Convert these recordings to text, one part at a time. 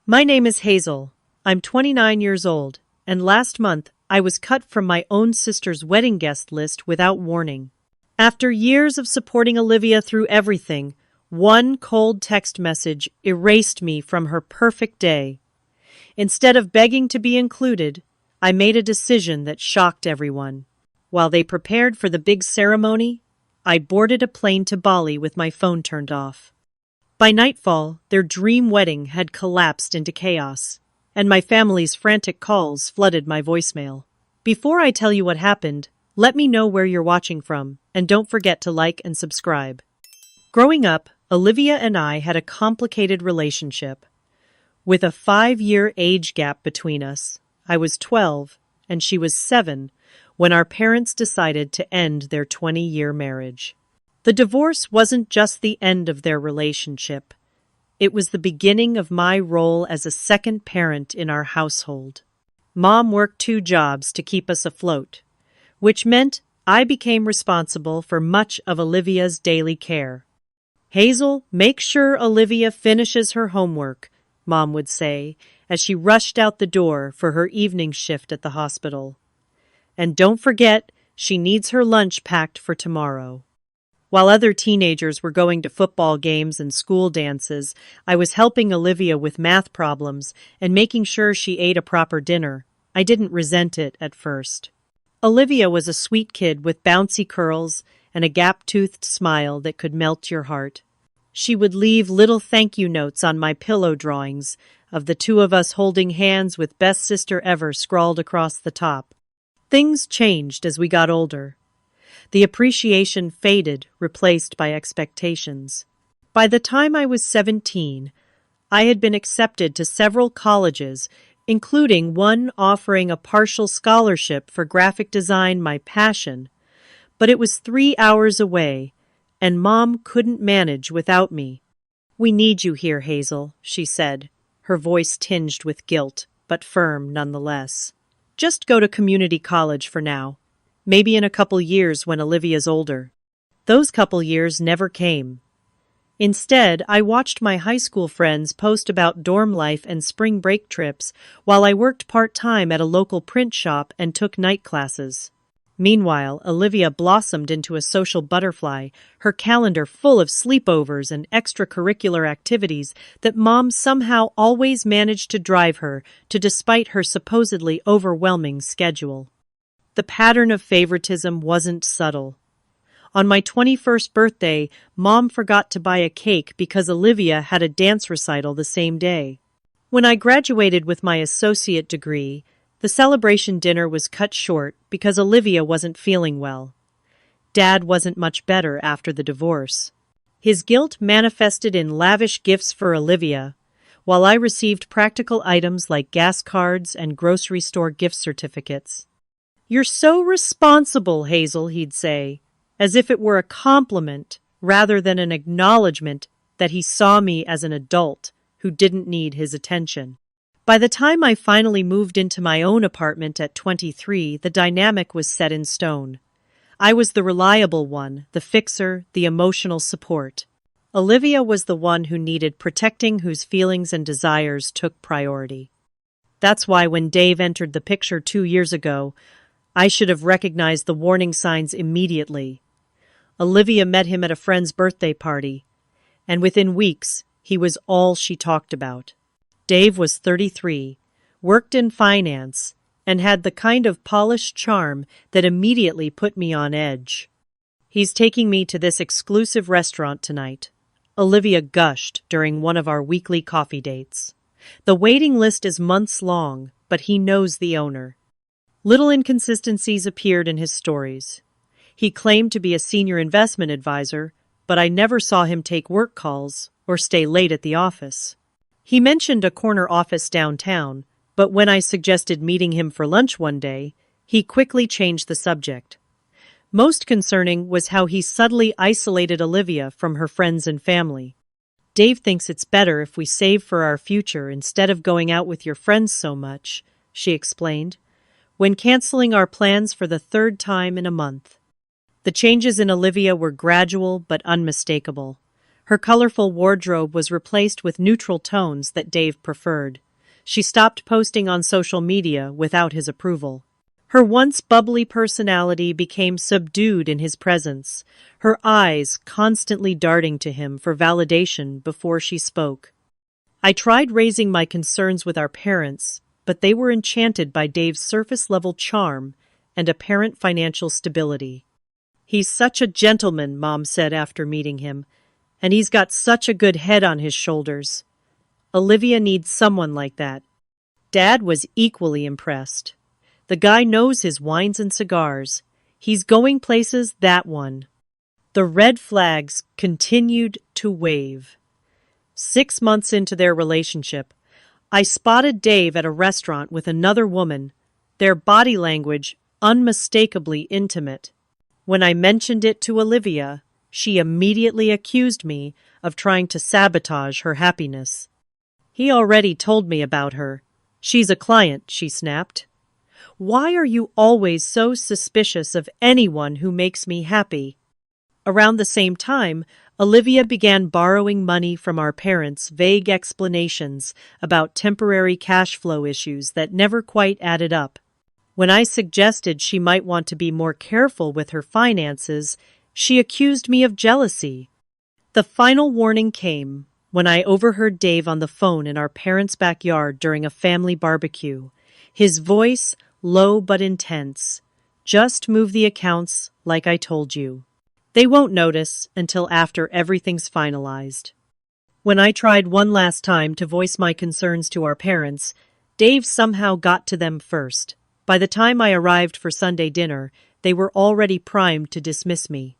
My name is Hazel. I'm 29 years old, and last month I was cut from my own sister's wedding guest list without warning. After years of supporting Olivia through everything, one cold text message erased me from her perfect day. Instead of begging to be included, I made a decision that shocked everyone. While they prepared for the big ceremony, I boarded a plane to Bali with my phone turned off. By nightfall, their dream wedding had collapsed into chaos, and my family's frantic calls flooded my voicemail. Before I tell you what happened, let me know where you're watching from, and don't forget to like and subscribe. Growing up, Olivia and I had a complicated relationship. With a 5-year age gap between us, I was 12 and she was 7 when our parents decided to end their 20-year marriage. The divorce wasn't just the end of their relationship. It was the beginning of my role as a second parent in our household. Mom worked 2 jobs to keep us afloat, which meant I became responsible for much of Olivia's daily care. "Hazel, make sure Olivia finishes her homework," Mom would say as she rushed out the door for her evening shift at the hospital. "And don't forget, she needs her lunch packed for tomorrow." While other teenagers were going to football games and school dances, I was helping Olivia with math problems and making sure she ate a proper dinner. I didn't resent it at first. Olivia was a sweet kid with bouncy curls and a gap-toothed smile that could melt your heart. She would leave little thank you notes on my pillow drawings of the 2 of us holding hands with "Best Sister Ever" scrawled across the top. Things changed as we got older. The appreciation faded, replaced by expectations. By the time I was 17, I had been accepted to several colleges, including one offering a partial scholarship for graphic design, my passion. But it was 3 hours away, and Mom couldn't manage without me. "We need you here, Hazel," she said, her voice tinged with guilt, but firm nonetheless. "Just go to community college for now. Maybe in a couple years when Olivia's older." Those couple years never came. Instead, I watched my high school friends post about dorm life and spring break trips while I worked part-time at a local print shop and took night classes. Meanwhile, Olivia blossomed into a social butterfly, her calendar full of sleepovers and extracurricular activities that Mom somehow always managed to drive her to despite her supposedly overwhelming schedule. The pattern of favoritism wasn't subtle. On my 21st birthday, Mom forgot to buy a cake because Olivia had a dance recital the same day. When I graduated with my associate degree, the celebration dinner was cut short because Olivia wasn't feeling well. Dad wasn't much better after the divorce. His guilt manifested in lavish gifts for Olivia, while I received practical items like gas cards and grocery store gift certificates. "You're so responsible, Hazel," he'd say, as if it were a compliment rather than an acknowledgement that he saw me as an adult who didn't need his attention. By the time I finally moved into my own apartment at 23, the dynamic was set in stone. I was the reliable one, the fixer, the emotional support. Olivia was the one who needed protecting, whose feelings and desires took priority. That's why when Dave entered the picture 2 years ago, I should have recognized the warning signs immediately. Olivia met him at a friend's birthday party, and within weeks, he was all she talked about. Dave was 33, worked in finance, and had the kind of polished charm that immediately put me on edge. "He's taking me to this exclusive restaurant tonight," Olivia gushed during one of our weekly coffee dates. "The waiting list is months long, but he knows the owner." Little inconsistencies appeared in his stories. He claimed to be a senior investment advisor, but I never saw him take work calls or stay late at the office. He mentioned a corner office downtown, but when I suggested meeting him for lunch one day, he quickly changed the subject. Most concerning was how he subtly isolated Olivia from her friends and family. "Dave thinks it's better if we save for our future instead of going out with your friends so much," she explained, when canceling our plans for the 3rd time in a month. The changes in Olivia were gradual but unmistakable. Her colorful wardrobe was replaced with neutral tones that Dave preferred. She stopped posting on social media without his approval. Her once bubbly personality became subdued in his presence, her eyes constantly darting to him for validation before she spoke. I tried raising my concerns with our parents, but they were enchanted by Dave's surface-level charm and apparent financial stability. "He's such a gentleman," Mom said after meeting him, "and he's got such a good head on his shoulders. Olivia needs someone like that." Dad was equally impressed. "The guy knows his wines and cigars. He's going places, that one." The red flags continued to wave. 6 months into their relationship, I spotted Dave at a restaurant with another woman, their body language unmistakably intimate. When I mentioned it to Olivia, she immediately accused me of trying to sabotage her happiness. "He already told me about her. She's a client," she snapped. "Why are you always so suspicious of anyone who makes me happy?" Around the same time, Olivia began borrowing money from our parents' vague explanations about temporary cash flow issues that never quite added up. When I suggested she might want to be more careful with her finances, she accused me of jealousy. The final warning came when I overheard Dave on the phone in our parents' backyard during a family barbecue. His voice, low but intense. "Just move the accounts like I told you. They won't notice until after everything's finalized." When I tried one last time to voice my concerns to our parents, Dave somehow got to them first. By the time I arrived for Sunday dinner, they were already primed to dismiss me.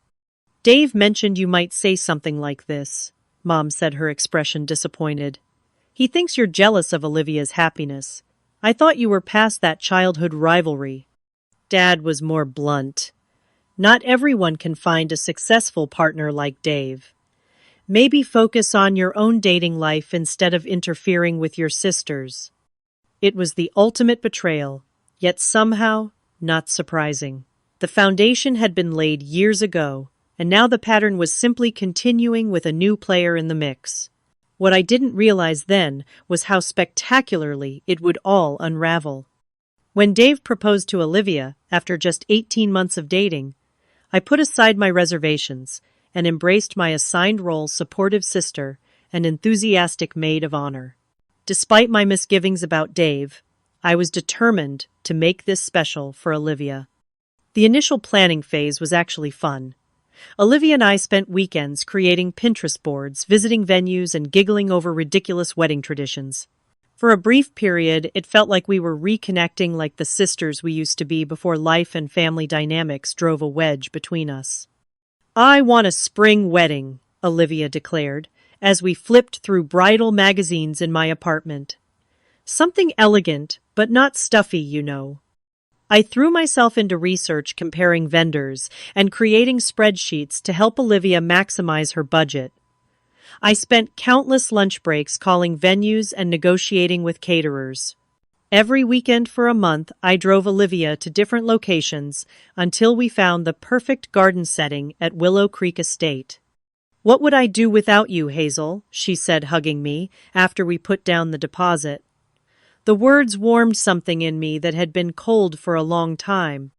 "Dave mentioned you might say something like this," Mom said, her expression disappointed. "He thinks you're jealous of Olivia's happiness. I thought you were past that childhood rivalry." Dad was more blunt. "Not everyone can find a successful partner like Dave. Maybe focus on your own dating life instead of interfering with your sister's." It was the ultimate betrayal, yet somehow not surprising. The foundation had been laid years ago, and now the pattern was simply continuing with a new player in the mix. What I didn't realize then was how spectacularly it would all unravel. When Dave proposed to Olivia, after just 18 months of dating, I put aside my reservations and embraced my assigned role supportive sister and enthusiastic maid of honor. Despite my misgivings about Dave, I was determined to make this special for Olivia. The initial planning phase was actually fun. Olivia and I spent weekends creating Pinterest boards, visiting venues, and giggling over ridiculous wedding traditions. For a brief period, it felt like we were reconnecting like the sisters we used to be before life and family dynamics drove a wedge between us. "I want a spring wedding," Olivia declared, as we flipped through bridal magazines in my apartment. "Something elegant, but not stuffy, you know." I threw myself into research comparing vendors and creating spreadsheets to help Olivia maximize her budget. I spent countless lunch breaks calling venues and negotiating with caterers. Every weekend for a month, I drove Olivia to different locations until we found the perfect garden setting at Willow Creek Estate. "What would I do without you, Hazel?" she said, hugging me after we put down the deposit. The words warmed something in me that had been cold for a long time.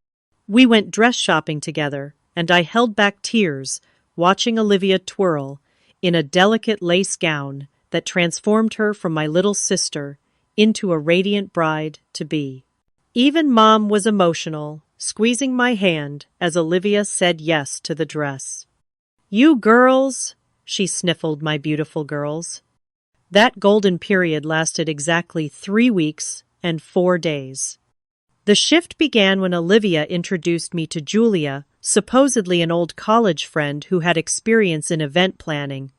We went dress shopping together, and I held back tears, watching Olivia twirl in a delicate lace gown that transformed her from my little sister into a radiant bride-to-be. Even Mom was emotional, squeezing my hand as Olivia said yes to the dress. "You girls," she sniffled, "my beautiful girls." That golden period lasted exactly 3 weeks and 4 days. The shift began when Olivia introduced me to Julia, supposedly an old college friend who had experience in event planning.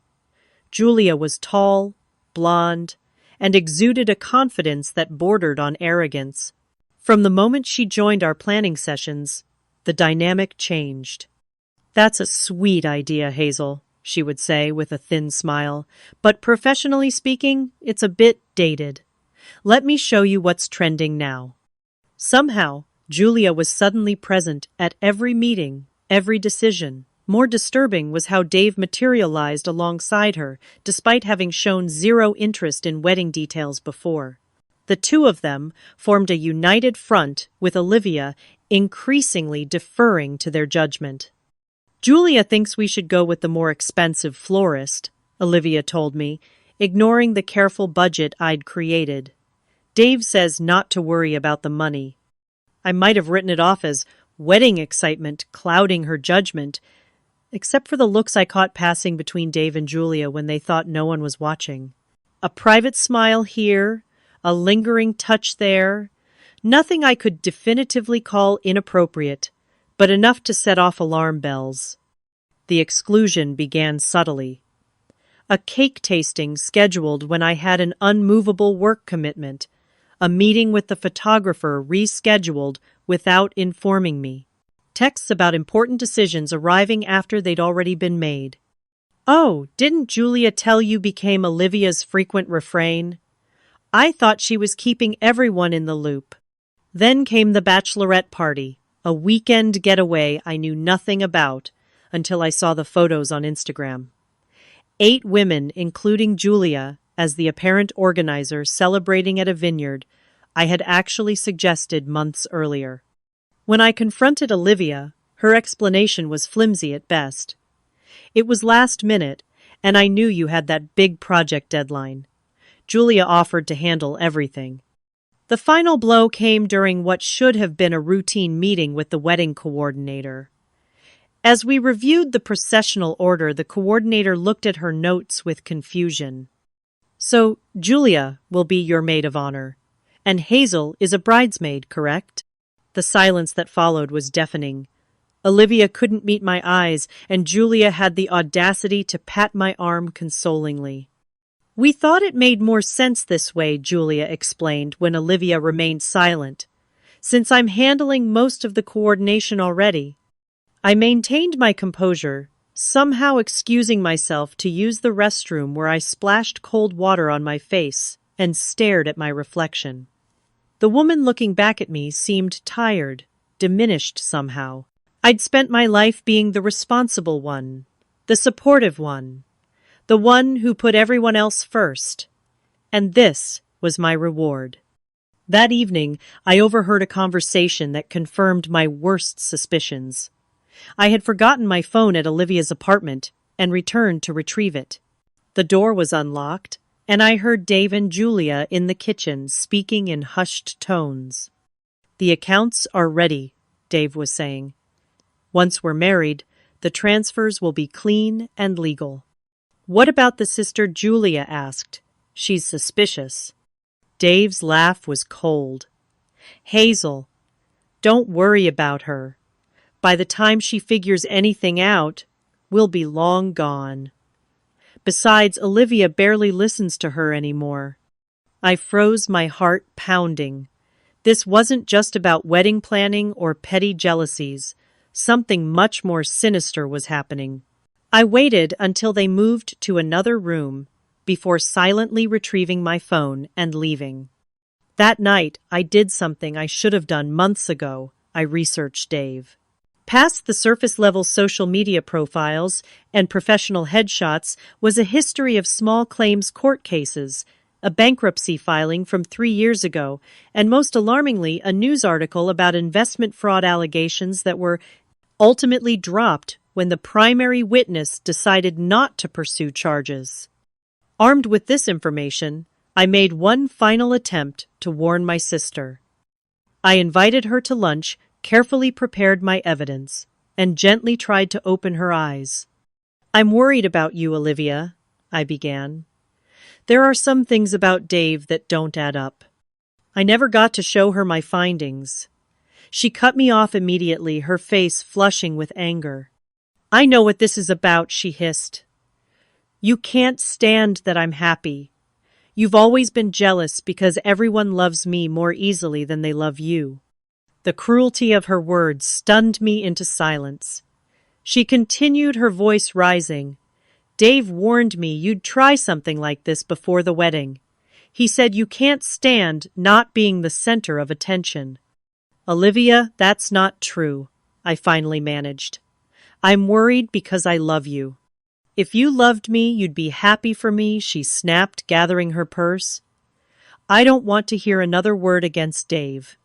Julia was tall, blonde, and exuded a confidence that bordered on arrogance. From the moment she joined our planning sessions, the dynamic changed. "That's a sweet idea, Hazel," she would say with a thin smile, "but professionally speaking, it's a bit dated. Let me show you what's trending now." Somehow, Julia was suddenly present at every meeting, every decision. More disturbing was how Dave materialized alongside her, despite having shown zero interest in wedding details before. The two of them formed a united front, with Olivia increasingly deferring to their judgment. "Julia thinks we should go with the more expensive florist," Olivia told me, ignoring the careful budget I'd created. "Dave says not to worry about the money." I might have written it off as wedding excitement clouding her judgment, except for the looks I caught passing between Dave and Julia when they thought no one was watching. A private smile here, a lingering touch there, nothing I could definitively call inappropriate, but enough to set off alarm bells. The exclusion began subtly. A cake tasting scheduled when I had an unmovable work commitment, a meeting with the photographer rescheduled without informing me. Texts about important decisions arriving after they'd already been made. "Oh, didn't Julia tell you?" became Olivia's frequent refrain. I thought she was keeping everyone in the loop. Then came the bachelorette party, a weekend getaway I knew nothing about until I saw the photos on Instagram. 8 women, including Julia, as the apparent organizer celebrating at a vineyard I had actually suggested months earlier. When I confronted Olivia, her explanation was flimsy at best. "It was last minute, and I knew you had that big project deadline." Julia offered to handle everything. The final blow came during what should have been a routine meeting with the wedding coordinator. As we reviewed the processional order, the coordinator looked at her notes with confusion. "So, Julia will be your maid of honor, and Hazel is a bridesmaid, correct?" The silence that followed was deafening. Olivia couldn't meet my eyes, and Julia had the audacity to pat my arm consolingly. "We thought it made more sense this way," Julia explained when Olivia remained silent, "since I'm handling most of the coordination already." I maintained my composure, somehow excusing myself to use the restroom where I splashed cold water on my face and stared at my reflection. The woman looking back at me seemed tired, diminished somehow. I'd spent my life being the responsible one, the supportive one, the one who put everyone else first. And this was my reward. That evening, I overheard a conversation that confirmed my worst suspicions. I had forgotten my phone at Olivia's apartment and returned to retrieve it. The door was unlocked, and I heard Dave and Julia in the kitchen speaking in hushed tones. "The accounts are ready," Dave was saying. "Once we're married, the transfers will be clean and legal." "What about the sister?" Julia asked. "She's suspicious." Dave's laugh was cold. "Hazel, don't worry about her. By the time she figures anything out, we'll be long gone. Besides, Olivia barely listens to her anymore." I froze, my heart pounding. This wasn't just about wedding planning or petty jealousies. Something much more sinister was happening. I waited until they moved to another room before silently retrieving my phone and leaving. That night, I did something I should have done months ago. I researched Dave. Past the surface-level social media profiles and professional headshots was a history of small claims court cases, a bankruptcy filing from 3 years ago, and most alarmingly, a news article about investment fraud allegations that were ultimately dropped when the primary witness decided not to pursue charges. Armed with this information, I made one final attempt to warn my sister. I invited her to lunch, carefully prepared my evidence, and gently tried to open her eyes. "I'm worried about you, Olivia," I began. "There are some things about Dave that don't add up." I never got to show her my findings. She cut me off immediately, her face flushing with anger. "I know what this is about," she hissed. "You can't stand that I'm happy. You've always been jealous because everyone loves me more easily than they love you." The cruelty of her words stunned me into silence. She continued, her voice rising. "Dave warned me you'd try something like this before the wedding. He said you can't stand not being the center of attention." "Olivia, that's not true," I finally managed. I'm worried because I love you. If you loved me, you'd be happy for me, she snapped, gathering her purse. I don't want to hear another word against Dave.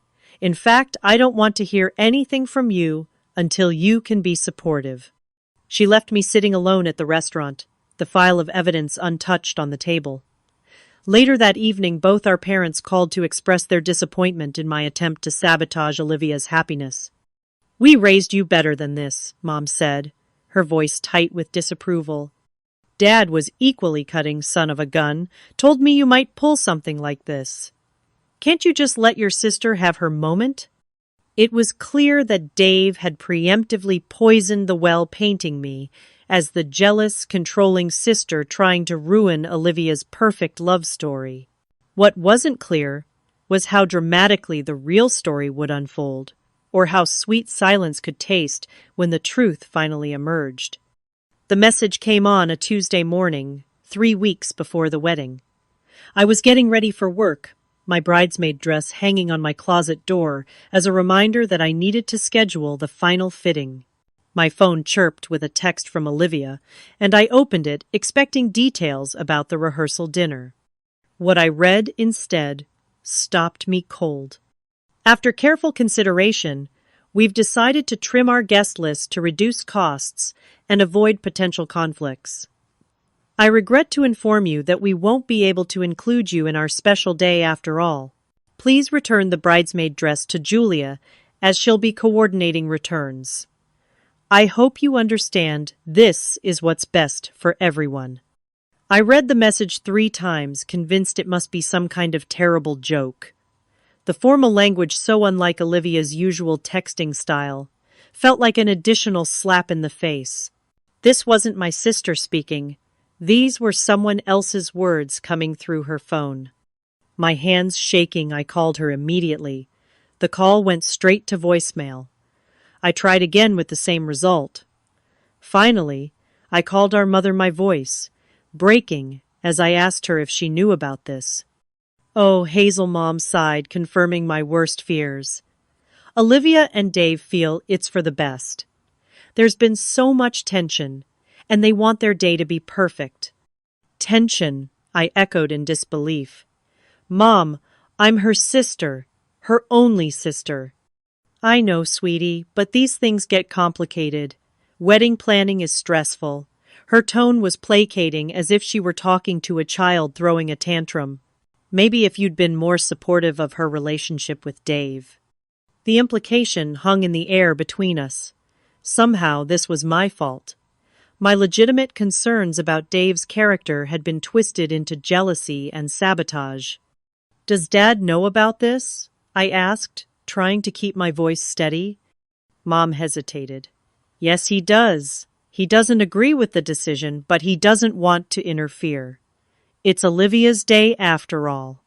In fact, I don't want to hear anything from you until you can be supportive. She left me sitting alone at the restaurant, the file of evidence untouched on the table. Later that evening, both our parents called to express their disappointment in my attempt to sabotage Olivia's happiness. We raised you better than this, Mom said, her voice tight with disapproval. Dad was equally cutting, son of a gun, told me you might pull something like this. Can't you just let your sister have her moment? It was clear that Dave had preemptively poisoned the well, painting me as the jealous, controlling sister trying to ruin Olivia's perfect love story. What wasn't clear was how dramatically the real story would unfold, or how sweet silence could taste when the truth finally emerged. The message came on a Tuesday morning, 3 weeks before the wedding. I was getting ready for work, my bridesmaid dress hanging on my closet door as a reminder that I needed to schedule the final fitting. My phone chirped with a text from Olivia, and I opened it, expecting details about the rehearsal dinner. What I read instead stopped me cold. After careful consideration, we've decided to trim our guest list to reduce costs and avoid potential conflicts. I regret to inform you that we won't be able to include you in our special day after all. Please return the bridesmaid dress to Julia, as she'll be coordinating returns. I hope you understand this is what's best for everyone. I read the message 3 times, convinced it must be some kind of terrible joke. The formal language, so unlike Olivia's usual texting style, felt like an additional slap in the face. This wasn't my sister speaking. These were someone else's words coming through her phone. My hands shaking, I called her immediately. The call went straight to voicemail. I tried again with the same result. Finally, I called our mother, my voice breaking as I asked her if she knew about this. Oh, Hazel, Mom sighed, confirming my worst fears. Olivia and Dave feel it's for the best. There's been so much tension, and they want their day to be perfect. Tension, I echoed in disbelief. Mom, I'm her sister, her only sister. I know, sweetie, but these things get complicated. Wedding planning is stressful. Her tone was placating, as if she were talking to a child throwing a tantrum. Maybe if you'd been more supportive of her relationship with Dave. The implication hung in the air between us. Somehow this was my fault. My legitimate concerns about Dave's character had been twisted into jealousy and sabotage. Does Dad know about this? I asked, trying to keep my voice steady. Mom hesitated. Yes, he does. He doesn't agree with the decision, but he doesn't want to interfere. It's Olivia's day after all.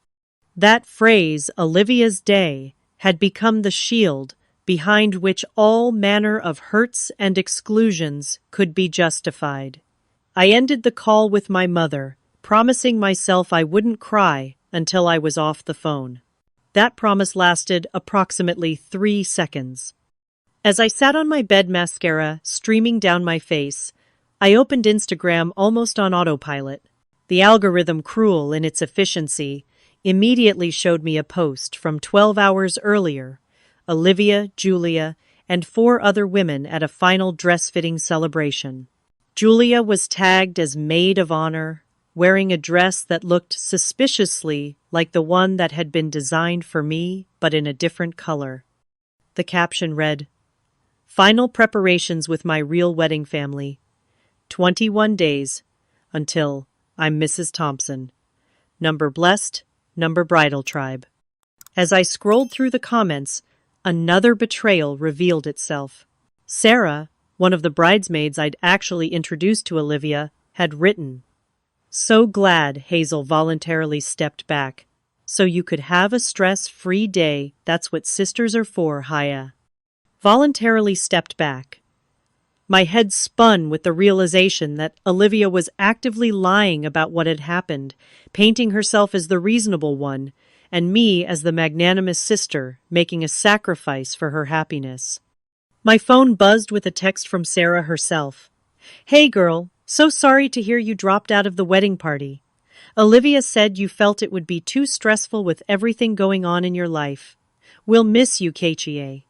That phrase, Olivia's day, had become the shield behind which all manner of hurts and exclusions could be justified. I ended the call with my mother, promising myself I wouldn't cry until I was off the phone. That promise lasted approximately 3 seconds. As I sat on my bed, mascara streaming down my face, I opened Instagram almost on autopilot. The algorithm, cruel in its efficiency, immediately showed me a post from 12 hours earlier. Olivia, Julia, and 4 other women at a final dress-fitting celebration. Julia was tagged as maid of honor, wearing a dress that looked suspiciously like the one that had been designed for me, but in a different color. The caption read, "Final preparations with my real wedding family. 21 days until I'm Mrs. Thompson. Number blessed, number bridal tribe." As I scrolled through the comments, another betrayal revealed itself. Sarah, one of the bridesmaids I'd actually introduced to Olivia, had written, "So glad Hazel voluntarily stepped back. So you could have a stress-free day. That's what sisters are for, Haya." Voluntarily stepped back. My head spun with the realization that Olivia was actively lying about what had happened, painting herself as the reasonable one, and me as the magnanimous sister, making a sacrifice for her happiness. My phone buzzed with a text from Sarah herself. Hey girl, so sorry to hear you dropped out of the wedding party. Olivia said you felt it would be too stressful with everything going on in your life. We'll miss you, Kachie.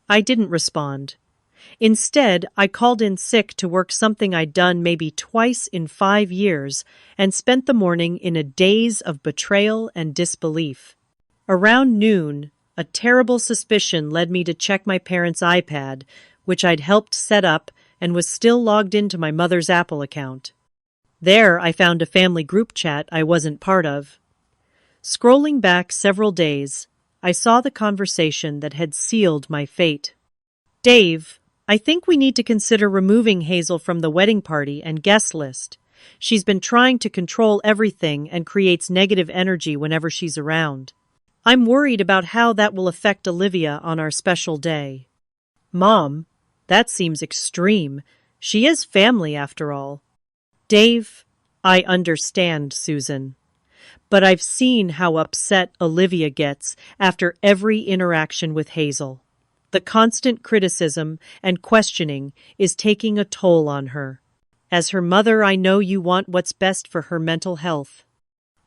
I didn't respond. Instead, I called in sick to work something I'd done maybe twice in 5 years and spent the morning in a daze of betrayal and disbelief. Around noon, a terrible suspicion led me to check my parents' iPad, which I'd helped set up and was still logged into my mother's Apple account. There, I found a family group chat I wasn't part of. Scrolling back several days, I saw the conversation that had sealed my fate. Dave, I think we need to consider removing Hazel from the wedding party and guest list. She's been trying to control everything and creates negative energy whenever she's around. I'm worried about how that will affect Olivia on our special day. Mom, that seems extreme. She is family after all. Dave, I understand, Susan. But I've seen how upset Olivia gets after every interaction with Hazel. The constant criticism and questioning is taking a toll on her. As her mother, I know you want what's best for her mental health.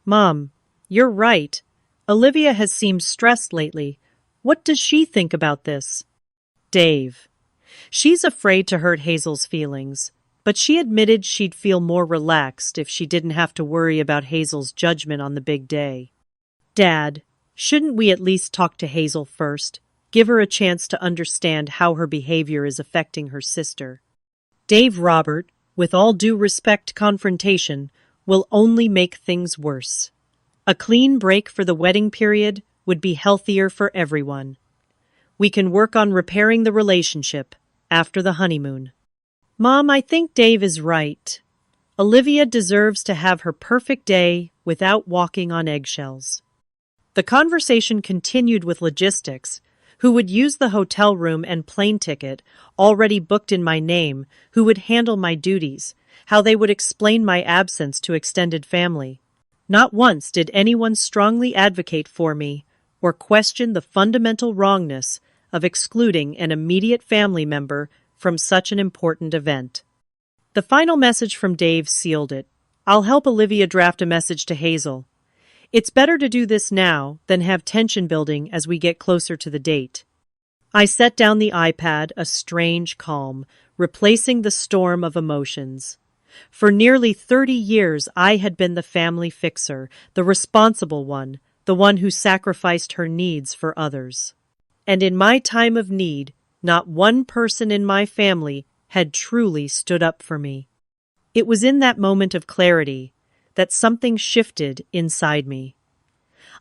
Mom, you're right. Olivia has seemed stressed lately. What does she think about this? Dave. She's afraid to hurt Hazel's feelings, but she admitted she'd feel more relaxed if she didn't have to worry about Hazel's judgment on the big day. Dad, shouldn't we at least talk to Hazel first? Give her a chance to understand how her behavior is affecting her sister. Dave Robert, with all due respect, confrontation will only make things worse. A clean break for the wedding period would be healthier for everyone. We can work on repairing the relationship after the honeymoon. Mom, I think Dave is right. Olivia deserves to have her perfect day without walking on eggshells. The conversation continued with logistics, who would use the hotel room and plane ticket already booked in my name, who would handle my duties, how they would explain my absence to extended family. Not once did anyone strongly advocate for me or question the fundamental wrongness of excluding an immediate family member from such an important event. The final message from Dave sealed it. I'll help Olivia draft a message to Hazel. It's better to do this now than have tension building as we get closer to the date. I set down the iPad, a strange calm, replacing the storm of emotions. For nearly 30 years, I had been the family fixer, the responsible one, the one who sacrificed her needs for others. And in my time of need, not one person in my family had truly stood up for me. It was in that moment of clarity that something shifted inside me.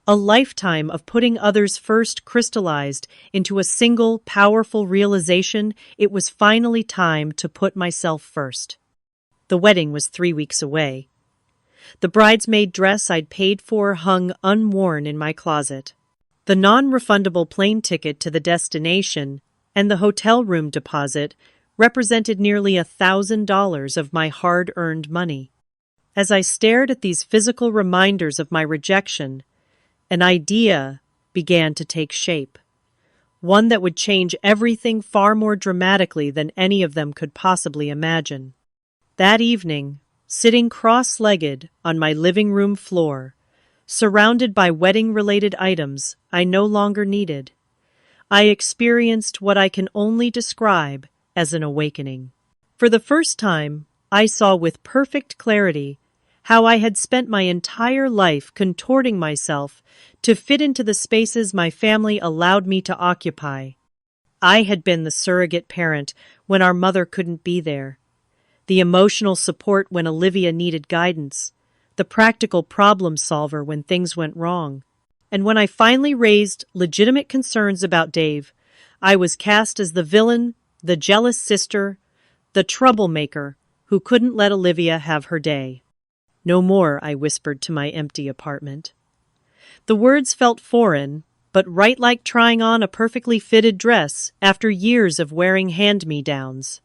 A lifetime of putting others first crystallized into a single, powerful realization it was finally time to put myself first. The wedding was 3 weeks away. The bridesmaid dress I'd paid for hung unworn in my closet. The non-refundable plane ticket to the destination and the hotel room deposit represented nearly $1,000 of my hard-earned money. As I stared at these physical reminders of my rejection, an idea began to take shape. One that would change everything far more dramatically than any of them could possibly imagine. That evening, sitting cross-legged on my living room floor, surrounded by wedding-related items I no longer needed, I experienced what I can only describe as an awakening. For the first time, I saw with perfect clarity how I had spent my entire life contorting myself to fit into the spaces my family allowed me to occupy. I had been the surrogate parent when our mother couldn't be there, the emotional support when Olivia needed guidance, the practical problem solver when things went wrong. And when I finally raised legitimate concerns about Dave, I was cast as the villain, the jealous sister, the troublemaker who couldn't let Olivia have her day. No more, I whispered to my empty apartment. The words felt foreign, but right like trying on a perfectly fitted dress after years of wearing hand-me-downs.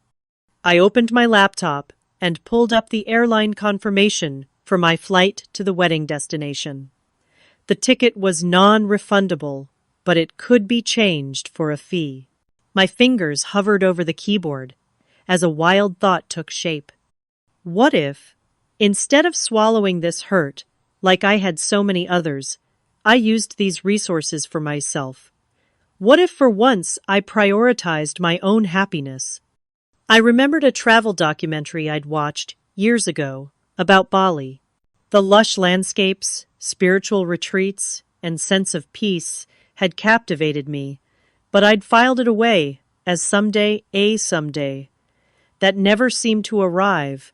I opened my laptop and pulled up the airline confirmation for my flight to the wedding destination. The ticket was non-refundable, but it could be changed for a fee. My fingers hovered over the keyboard as a wild thought took shape. What if, instead of swallowing this hurt, like I had so many others, I used these resources for myself? What if for once I prioritized my own happiness? I remembered a travel documentary I'd watched years ago about Bali. The lush landscapes, spiritual retreats, and sense of peace had captivated me, but I'd filed it away as someday a someday that never seemed to arrive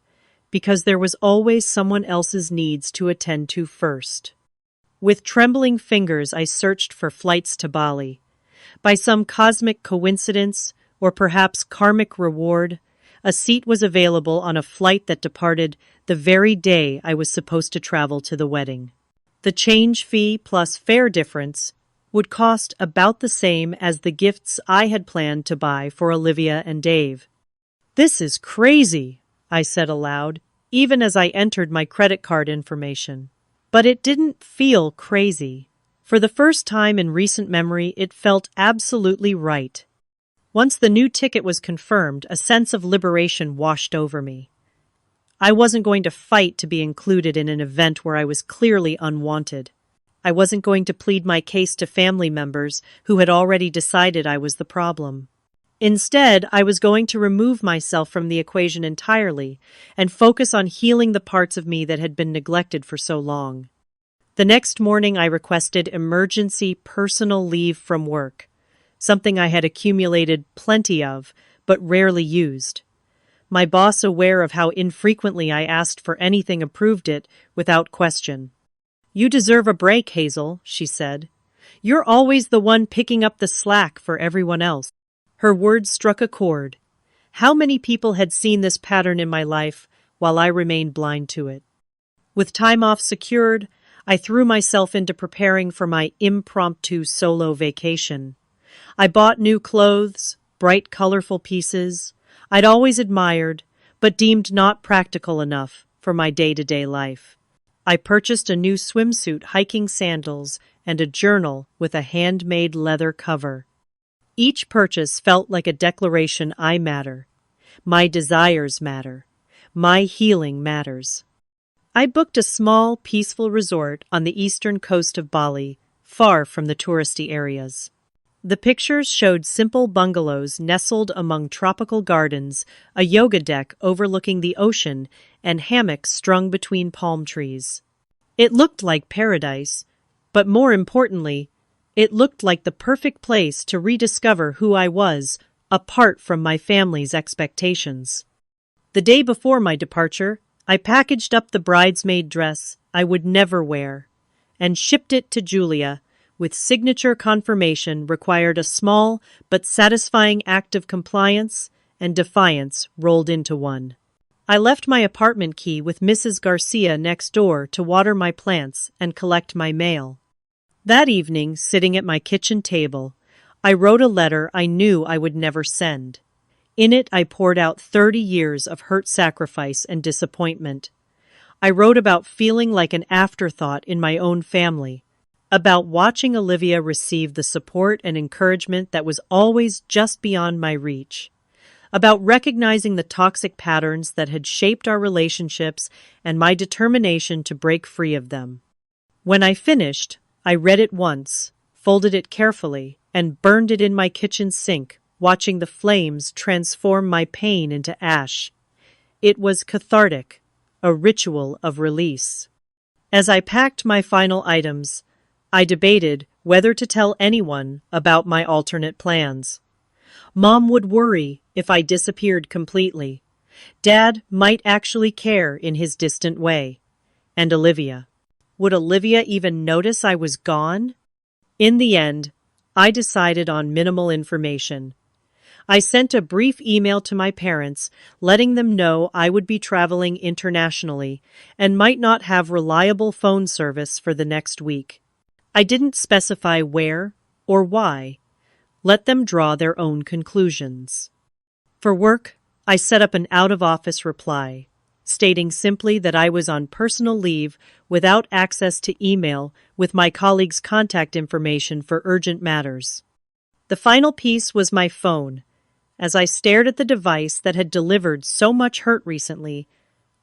because there was always someone else's needs to attend to first. With trembling fingers, I searched for flights to Bali. By some cosmic coincidence, or perhaps karmic reward, a seat was available on a flight that departed the very day I was supposed to travel to the wedding. The change fee plus fare difference would cost about the same as the gifts I had planned to buy for Olivia and Dave. "This is crazy," I said aloud, even as I entered my credit card information. But it didn't feel crazy. For the first time in recent memory, it felt absolutely right. Once the new ticket was confirmed, a sense of liberation washed over me. I wasn't going to fight to be included in an event where I was clearly unwanted. I wasn't going to plead my case to family members who had already decided I was the problem. Instead, I was going to remove myself from the equation entirely and focus on healing the parts of me that had been neglected for so long. The next morning, I requested emergency personal leave from work, something I had accumulated plenty of, but rarely used. My boss, aware of how infrequently I asked for anything, approved it without question. "You deserve a break, Hazel," she said. "You're always the one picking up the slack for everyone else." Her words struck a chord. How many people had seen this pattern in my life while I remained blind to it? With time off secured, I threw myself into preparing for my impromptu solo vacation. I bought new clothes, bright, colorful pieces I'd always admired, but deemed not practical enough for my day-to-day life. I purchased a new swimsuit, hiking sandals, and a journal with a handmade leather cover. Each purchase felt like a declaration: I matter. My desires matter. My healing matters. I booked a small, peaceful resort on the eastern coast of Bali, far from the touristy areas. The pictures showed simple bungalows nestled among tropical gardens, a yoga deck overlooking the ocean, and hammocks strung between palm trees. It looked like paradise, but more importantly, it looked like the perfect place to rediscover who I was, apart from my family's expectations. The day before my departure, I packaged up the bridesmaid dress I would never wear and shipped it to Julia, with signature confirmation required a small but satisfying act of compliance and defiance rolled into one. I left my apartment key with Mrs. Garcia next door to water my plants and collect my mail. That evening, sitting at my kitchen table, I wrote a letter I knew I would never send. In it, I poured out 30 years of hurt, sacrifice, and disappointment. I wrote about feeling like an afterthought in my own family, about watching Olivia receive the support and encouragement that was always just beyond my reach, about recognizing the toxic patterns that had shaped our relationships and my determination to break free of them. When I finished, I read it once, folded it carefully, and burned it in my kitchen sink, watching the flames transform my pain into ash. It was cathartic, a ritual of release. As I packed my final items, I debated whether to tell anyone about my alternate plans. Mom would worry if I disappeared completely. Dad might actually care in his distant way. And Olivia. Would Olivia even notice I was gone? In the end, I decided on minimal information. I sent a brief email to my parents, letting them know I would be traveling internationally and might not have reliable phone service for the next week. I didn't specify where or why. Let them draw their own conclusions. For work, I set up an out-of-office reply, stating simply that I was on personal leave without access to email with my colleagues' contact information for urgent matters. The final piece was my phone. As I stared at the device that had delivered so much hurt recently,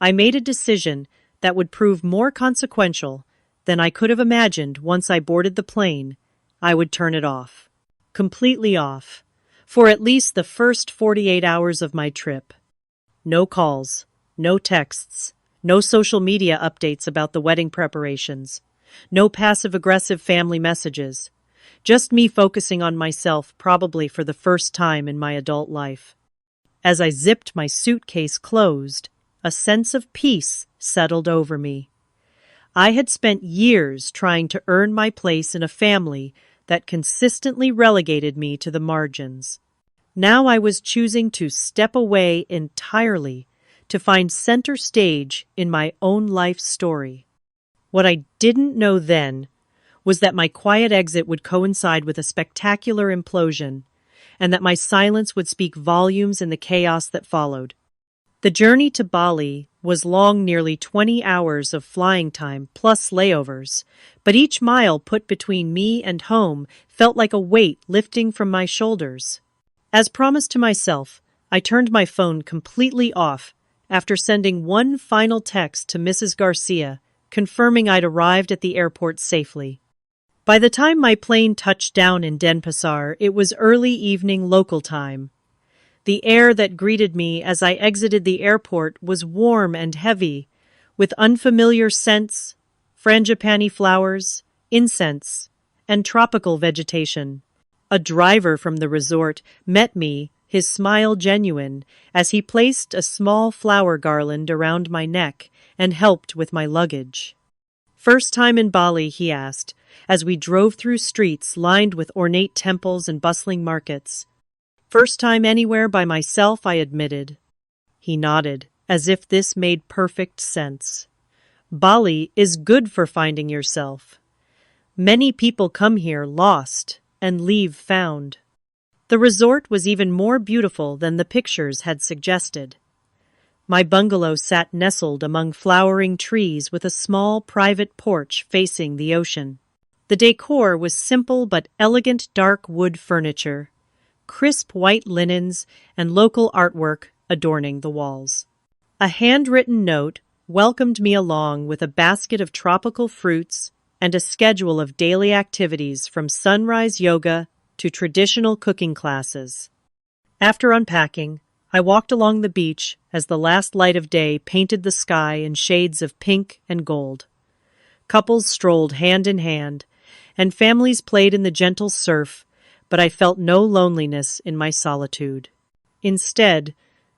I made a decision that would prove more consequential than I could have imagined once I boarded the plane. I would turn it off. Completely off. For at least the first 48 hours of my trip. No calls, no texts, no social media updates about the wedding preparations, no passive-aggressive family messages. Just me focusing on myself, probably for the first time in my adult life. As I zipped my suitcase closed, a sense of peace settled over me. I had spent years trying to earn my place in a family that consistently relegated me to the margins. Now I was choosing to step away entirely to find center stage in my own life story. What I didn't know then was that my quiet exit would coincide with a spectacular implosion, and that my silence would speak volumes in the chaos that followed. The journey to Bali was long, nearly 20 hours of flying time plus layovers, but each mile put between me and home felt like a weight lifting from my shoulders. As promised to myself, I turned my phone completely off after sending one final text to Mrs. Garcia, confirming I'd arrived at the airport safely. By the time my plane touched down in Denpasar, it was early evening local time. The air that greeted me as I exited the airport was warm and heavy, with unfamiliar scents, frangipani flowers, incense, and tropical vegetation. A driver from the resort met me, his smile genuine, as he placed a small flower garland around my neck and helped with my luggage. "First time in Bali?" he asked, as we drove through streets lined with ornate temples and bustling markets. "First time anywhere by myself," I admitted. He nodded, as if this made perfect sense. "Bali is good for finding yourself. Many people come here lost and leave found." The resort was even more beautiful than the pictures had suggested. My bungalow sat nestled among flowering trees with a small private porch facing the ocean. The decor was simple but elegant dark wood furniture, crisp white linens, and local artwork adorning the walls. A handwritten note welcomed me along with a basket of tropical fruits and a schedule of daily activities from sunrise yoga to traditional cooking classes. After unpacking, I walked along the beach as the last light of day painted the sky in shades of pink and gold. Couples strolled hand in hand, and families played in the gentle surf, but I felt no loneliness in my solitude. Instead,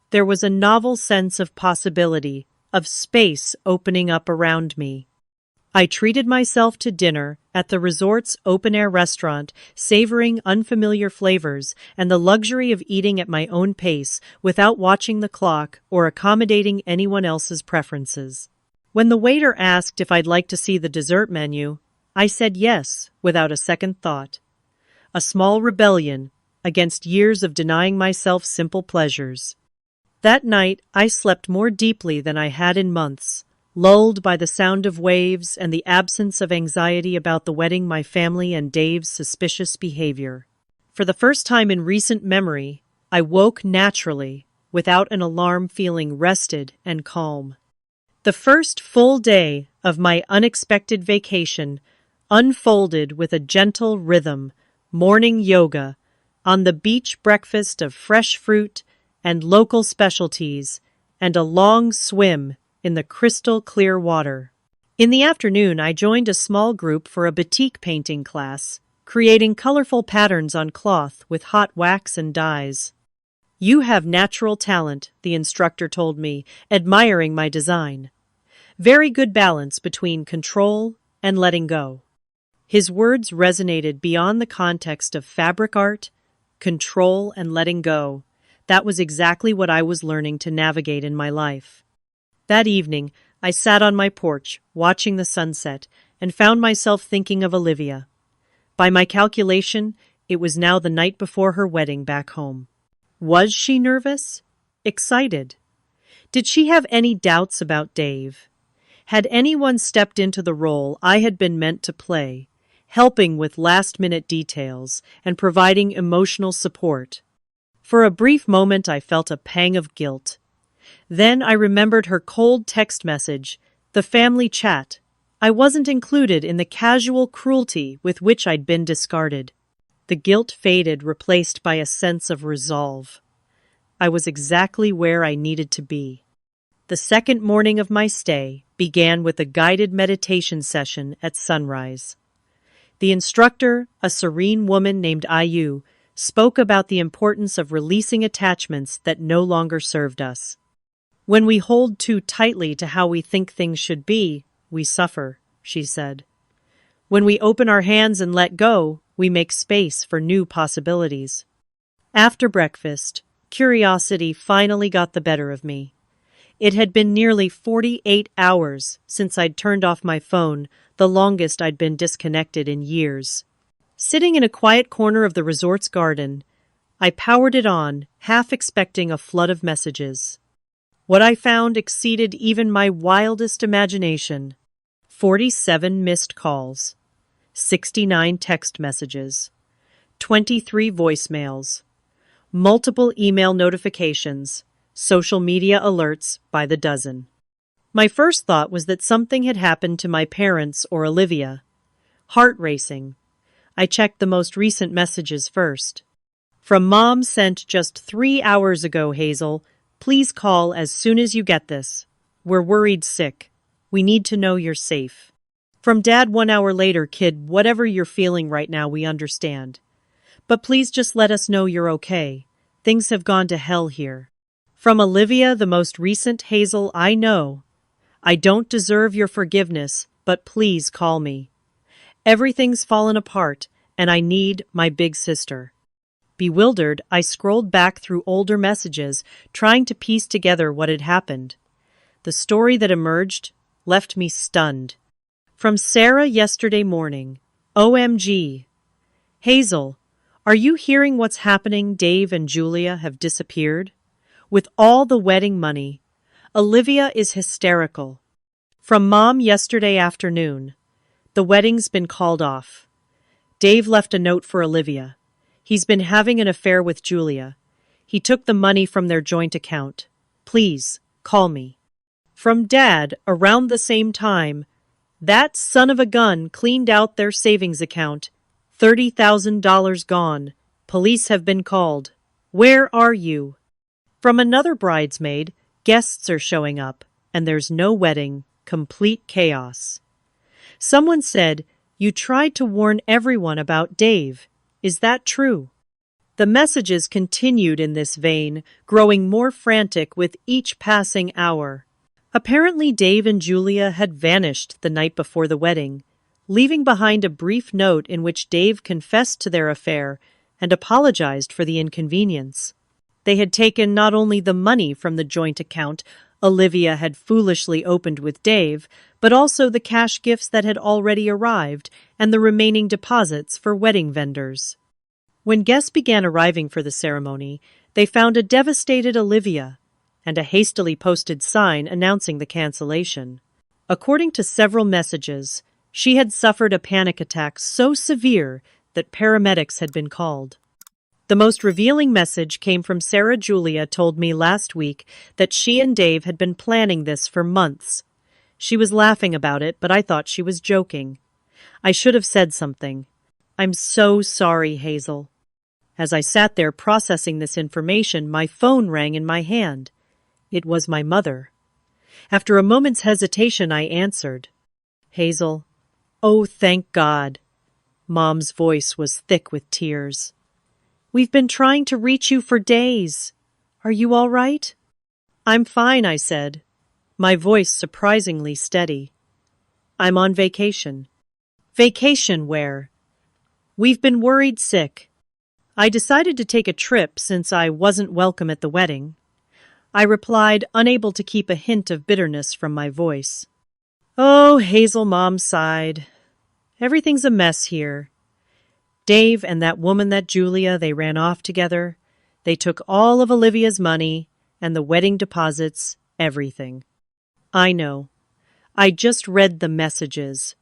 there was a novel sense of possibility, of space opening up around me. I treated myself to dinner at the resort's open-air restaurant, savoring unfamiliar flavors and the luxury of eating at my own pace without watching the clock or accommodating anyone else's preferences. When the waiter asked if I'd like to see the dessert menu, I said yes, without a second thought. A small rebellion against years of denying myself simple pleasures. That night, I slept more deeply than I had in months, lulled by the sound of waves and the absence of anxiety about the wedding, my family, and Dave's suspicious behavior. For the first time in recent memory, I woke naturally, without an alarm, feeling rested and calm. The first full day of my unexpected vacation unfolded with a gentle rhythm, morning yoga, on the beach breakfast of fresh fruit and local specialties, and a long swim in the crystal clear water. In the afternoon, I joined a small group for a batik painting class, creating colorful patterns on cloth with hot wax and dyes. "You have natural talent," the instructor told me, admiring my design. "Very good balance between control and letting go." His words resonated beyond the context of fabric art, control, and letting go. That was exactly what I was learning to navigate in my life. That evening, I sat on my porch, watching the sunset, and found myself thinking of Olivia. By my calculation, it was now the night before her wedding back home. Was she nervous? Excited? Did she have any doubts about Dave? Had anyone stepped into the role I had been meant to play, helping with last-minute details and providing emotional support. For a brief moment, I felt a pang of guilt. Then I remembered her cold text message, the family chat. I wasn't included in the casual cruelty with which I'd been discarded. The guilt faded, replaced by a sense of resolve. I was exactly where I needed to be. The second morning of my stay began with a guided meditation session at sunrise. The instructor, a serene woman named Ayu, spoke about the importance of releasing attachments that no longer served us. When we hold too tightly to how we think things should be, we suffer, she said. When we open our hands and let go, we make space for new possibilities. After breakfast, curiosity finally got the better of me. It had been nearly 48 hours since I'd turned off my phone, the longest I'd been disconnected in years. Sitting in a quiet corner of the resort's garden, I powered it on, half expecting a flood of messages. What I found exceeded even my wildest imagination. 47 missed calls, 69 text messages, 23 voicemails, multiple email notifications, social media alerts by the dozen. My first thought was that something had happened to my parents or Olivia. Heart racing. I checked the most recent messages first. From Mom, sent just 3 hours ago, Hazel. Please call as soon as you get this. We're worried sick. We need to know you're safe. From Dad, 1 hour later, kid, whatever you're feeling right now, we understand. But please just let us know you're okay. Things have gone to hell here. From Olivia, the most recent, Hazel, I know. I don't deserve your forgiveness, but please call me. Everything's fallen apart, and I need my big sister. Bewildered, I scrolled back through older messages, trying to piece together what had happened. The story that emerged left me stunned. From Sarah, yesterday morning. OMG. Hazel, are you hearing what's happening? Dave and Julia have disappeared. With all the wedding money, Olivia is hysterical. From Mom, yesterday afternoon. The wedding's been called off. Dave left a note for Olivia. He's been having an affair with Julia. He took the money from their joint account. Please, call me. From Dad, around the same time. That son of a gun cleaned out their savings account. $30,000 gone. Police have been called. Where are you? From another bridesmaid, guests are showing up, and there's no wedding. Complete chaos. Someone said, you tried to warn everyone about Dave. Is that true? The messages continued in this vein, growing more frantic with each passing hour. Apparently, Dave and Julia had vanished the night before the wedding, leaving behind a brief note in which Dave confessed to their affair and apologized for the inconvenience. They had taken not only the money from the joint account Olivia had foolishly opened with Dave, but also the cash gifts that had already arrived and the remaining deposits for wedding vendors. When guests began arriving for the ceremony, they found a devastated Olivia and a hastily posted sign announcing the cancellation. According to several messages, she had suffered a panic attack so severe that paramedics had been called. The most revealing message came from Sarah. Julia told me last week that she and Dave had been planning this for months. She was laughing about it, but I thought she was joking. I should have said something. I'm so sorry, Hazel. As I sat there processing this information, my phone rang in my hand. It was my mother. After a moment's hesitation, I answered. Hazel. Oh, thank God. Mom's voice was thick with tears. We've been trying to reach you for days. Are you all right? I'm fine, I said, my voice surprisingly steady. I'm on vacation. Vacation where? We've been worried sick. I decided to take a trip since I wasn't welcome at the wedding. I replied, unable to keep a hint of bitterness from my voice. Oh, Hazel, Mom sighed. Everything's a mess here. Dave and that woman, that Julia, they ran off together. They took all of Olivia's money and the wedding deposits, everything. I know. I just read the messages.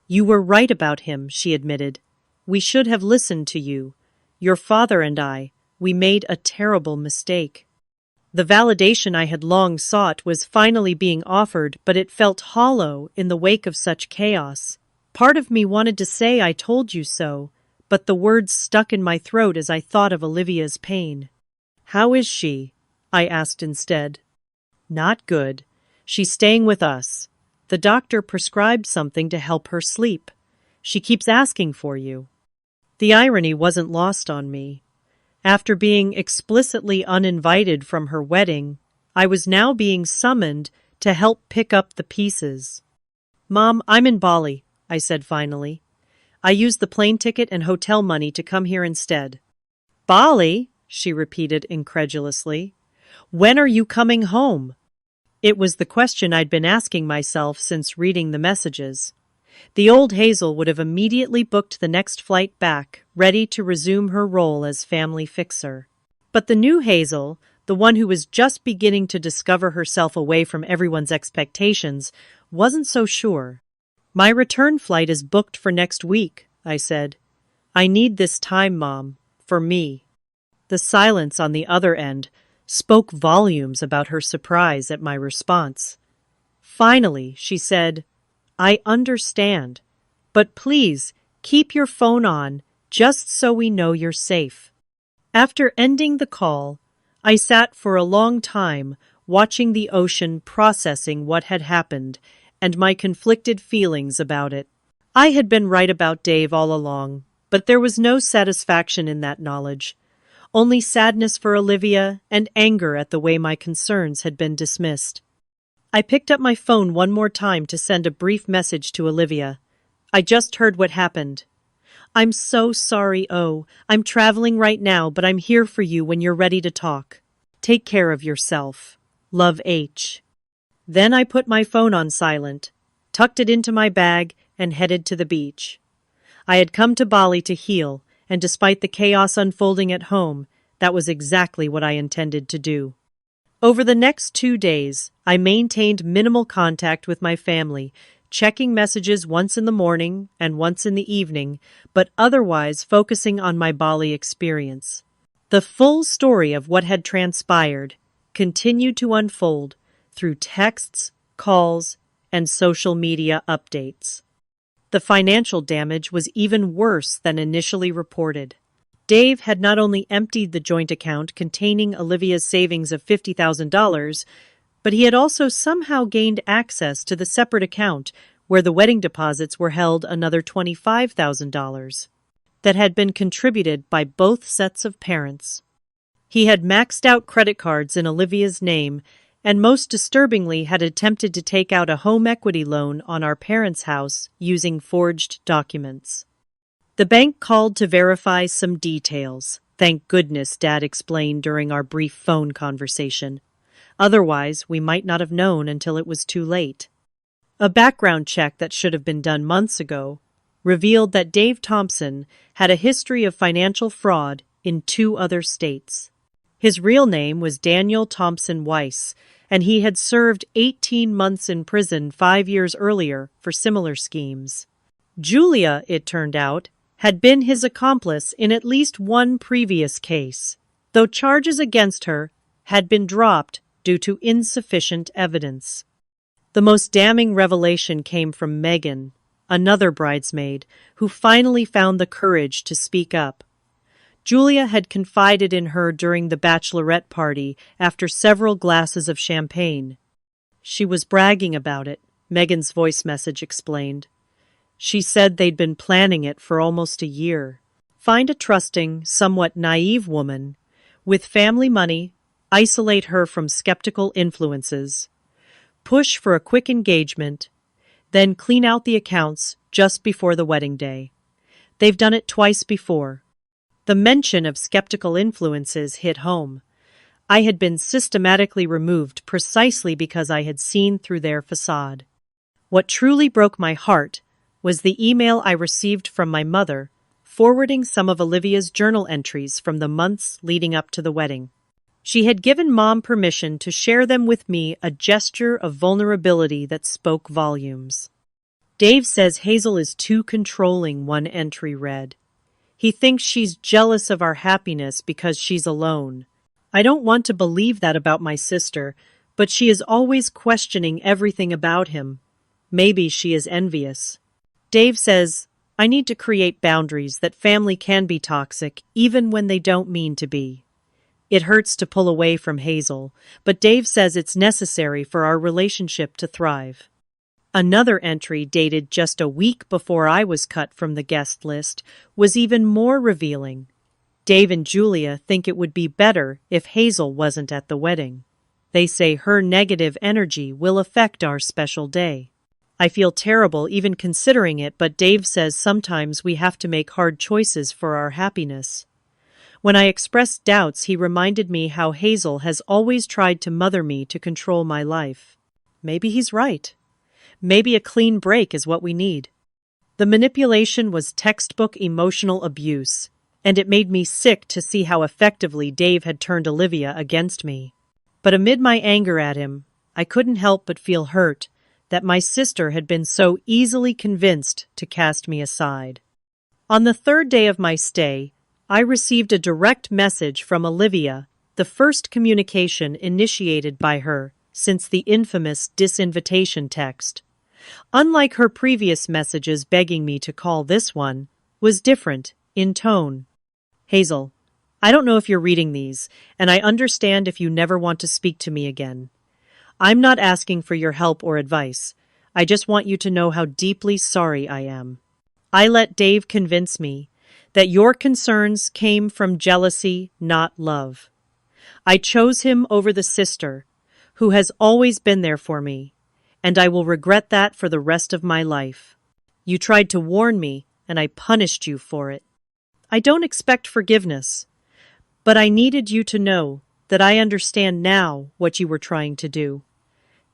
You were right about him, she admitted. We should have listened to you. Your father and I, we made a terrible mistake. The validation I had long sought was finally being offered, but it felt hollow in the wake of such chaos. Part of me wanted to say I told you so, but the words stuck in my throat as I thought of Olivia's pain. How is she? I asked instead. Not good. She's staying with us. The doctor prescribed something to help her sleep. She keeps asking for you. The irony wasn't lost on me. After being explicitly uninvited from her wedding, I was now being summoned to help pick up the pieces. Mom, I'm in Bali, I said finally. I used the plane ticket and hotel money to come here instead. Bali? She repeated incredulously. When are you coming home? It was the question I'd been asking myself since reading the messages. The old Hazel would have immediately booked the next flight back, ready to resume her role as family fixer. But the new Hazel, the one who was just beginning to discover herself away from everyone's expectations, wasn't so sure. My return flight is booked for next week, I said. I need this time, Mom, for me. The silence on the other end spoke volumes about her surprise at my response. Finally, she said, I understand, but please keep your phone on just so we know you're safe. After ending the call, I sat for a long time watching the ocean processing what had happened and my conflicted feelings about it. I had been right about Dave all along, but there was no satisfaction in that knowledge, only sadness for Olivia and anger at the way my concerns had been dismissed. I picked up my phone one more time to send a brief message to Olivia. I just heard what happened. I'm so sorry, Oh. I'm traveling right now, but I'm here for you when you're ready to talk. Take care of yourself. Love, H. Then I put my phone on silent, tucked it into my bag, and headed to the beach. I had come to Bali to heal, and despite the chaos unfolding at home, that was exactly what I intended to do. Over the next 2 days, I maintained minimal contact with my family, checking messages once in the morning and once in the evening, but otherwise focusing on my Bali experience. The full story of what had transpired continued to unfold through texts, calls, and social media updates. The financial damage was even worse than initially reported. Dave had not only emptied the joint account containing Olivia's savings of $50,000, but he had also somehow gained access to the separate account where the wedding deposits were held, another $25,000 that had been contributed by both sets of parents. He had maxed out credit cards in Olivia's name and most disturbingly had attempted to take out a home equity loan on our parents' house using forged documents. The bank called to verify some details. Thank goodness, Dad explained during our brief phone conversation. Otherwise, we might not have known until it was too late. A background check that should have been done months ago revealed that Dave Thompson had a history of financial fraud in 2 other states. His real name was Daniel Thompson Weiss, and he had served 18 months in prison 5 years earlier for similar schemes. Julia, it turned out, had been his accomplice in at least one previous case, though charges against her had been dropped due to insufficient evidence. The most damning revelation came from Megan, another bridesmaid, who finally found the courage to speak up. Julia had confided in her during the bachelorette party after several glasses of champagne. She was bragging about it, Megan's voice message explained. She said they'd been planning it for almost a year. Find a trusting, somewhat naive woman, with family money, isolate her from skeptical influences, push for a quick engagement, then clean out the accounts just before the wedding day. They've done it twice before. The mention of skeptical influences hit home. I had been systematically removed precisely because I had seen through their facade. What truly broke my heart was the email I received from my mother, forwarding some of Olivia's journal entries from the months leading up to the wedding. She had given Mom permission to share them with me, a gesture of vulnerability that spoke volumes. Dave says Hazel is too controlling, one entry read. He thinks she's jealous of our happiness because she's alone. I don't want to believe that about my sister, but she is always questioning everything about him. Maybe she is envious. Dave says, I need to create boundaries, that family can be toxic even when they don't mean to be. It hurts to pull away from Hazel, but Dave says it's necessary for our relationship to thrive. Another entry dated just a week before I was cut from the guest list was even more revealing. Dave and Julia think it would be better if Hazel wasn't at the wedding. They say her negative energy will affect our special day. I feel terrible even considering it, but Dave says sometimes we have to make hard choices for our happiness. When I expressed doubts, he reminded me how Hazel has always tried to mother me to control my life. Maybe he's right. Maybe a clean break is what we need. The manipulation was textbook emotional abuse, and it made me sick to see how effectively Dave had turned Olivia against me. But amid my anger at him, I couldn't help but feel hurt that my sister had been so easily convinced to cast me aside. On the third day of my stay, I received a direct message from Olivia, the first communication initiated by her since the infamous disinvitation text. Unlike her previous messages begging me to call, this one was different in tone. Hazel, I don't know if you're reading these, and I understand if you never want to speak to me again. I'm not asking for your help or advice. I just want you to know how deeply sorry I am. I let Dave convince me that your concerns came from jealousy, not love. I chose him over the sister who has always been there for me, and I will regret that for the rest of my life. You tried to warn me, and I punished you for it. I don't expect forgiveness, but I needed you to know that I understand now what you were trying to do.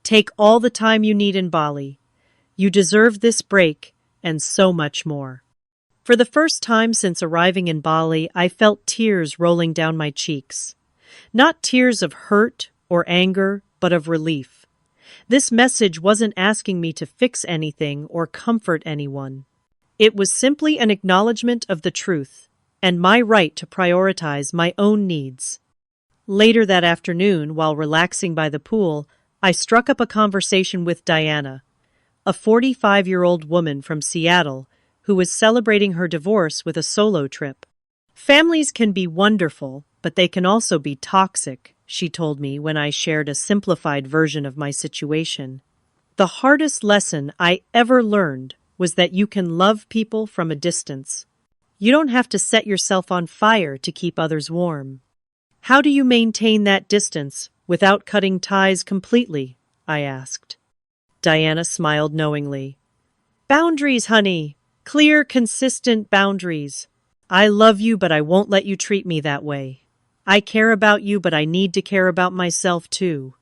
Take all the time you need in Bali. You deserve this break and so much more. For the first time since arriving in Bali, I felt tears rolling down my cheeks. Not tears of hurt or anger, but of relief. This message wasn't asking me to fix anything or comfort anyone. It was simply an acknowledgement of the truth and my right to prioritize my own needs. Later that afternoon, while relaxing by the pool, I struck up a conversation with Diana, a 45-year-old woman from Seattle who was celebrating her divorce with a solo trip. Families can be wonderful, but they can also be toxic, she told me when I shared a simplified version of my situation. The hardest lesson I ever learned was that you can love people from a distance. You don't have to set yourself on fire to keep others warm. How do you maintain that distance without cutting ties completely? I asked. Diana smiled knowingly. Boundaries, honey. Clear, consistent boundaries. I love you, but I won't let you treat me that way. I care about you, but I need to care about myself too.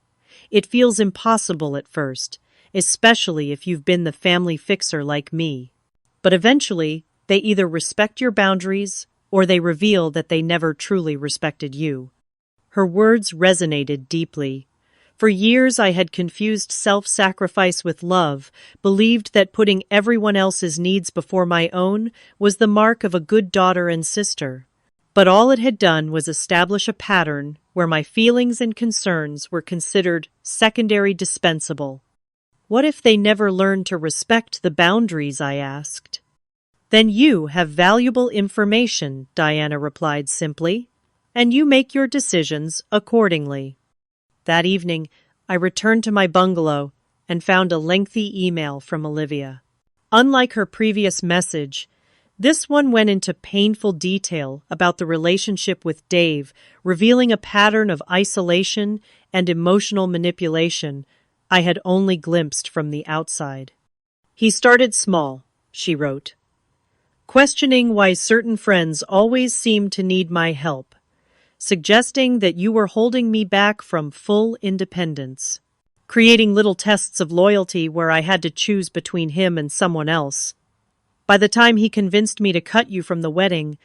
It feels impossible at first, especially if you've been the family fixer like me. But eventually, they either respect your boundaries or they reveal that they never truly respected you. Her words resonated deeply. For years I had confused self-sacrifice with love, believed that putting everyone else's needs before my own was the mark of a good daughter and sister. But all it had done was establish a pattern where my feelings and concerns were considered secondary, dispensable. What if they never learned to respect the boundaries? I asked. Then you have valuable information, Diana replied simply, and you make your decisions accordingly. That evening, I returned to my bungalow and found a lengthy email from Olivia. Unlike her previous message, this one went into painful detail about the relationship with Dave, revealing a pattern of isolation and emotional manipulation I had only glimpsed from the outside. He started small, she wrote, questioning why certain friends always seemed to need my help, suggesting that you were holding me back from full independence, creating little tests of loyalty where I had to choose between him and someone else. By the time he convinced me to cut you from the wedding,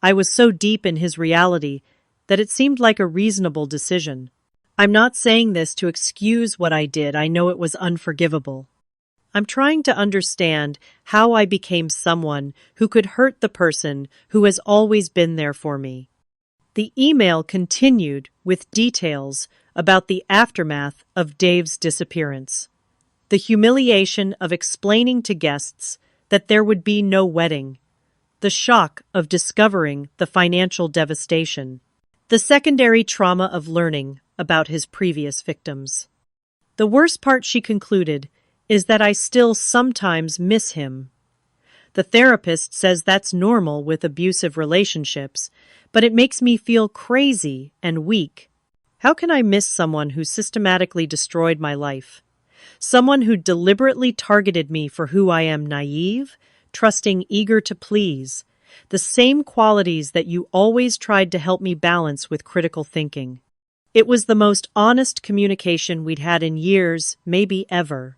I was so deep in his reality that it seemed like a reasonable decision. I'm not saying this to excuse what I did. I know it was unforgivable. I'm trying to understand how I became someone who could hurt the person who has always been there for me. The email continued with details about the aftermath of Dave's disappearance. The humiliation of explaining to guests that there would be no wedding. The shock of discovering the financial devastation. The secondary trauma of learning about his previous victims. The worst part, she concluded, is that I still sometimes miss him. The therapist says that's normal with abusive relationships, but it makes me feel crazy and weak. How can I miss someone who systematically destroyed my life? Someone who deliberately targeted me for who I am: naive, trusting, eager to please. The same qualities that you always tried to help me balance with critical thinking. It was the most honest communication we'd had in years, maybe ever.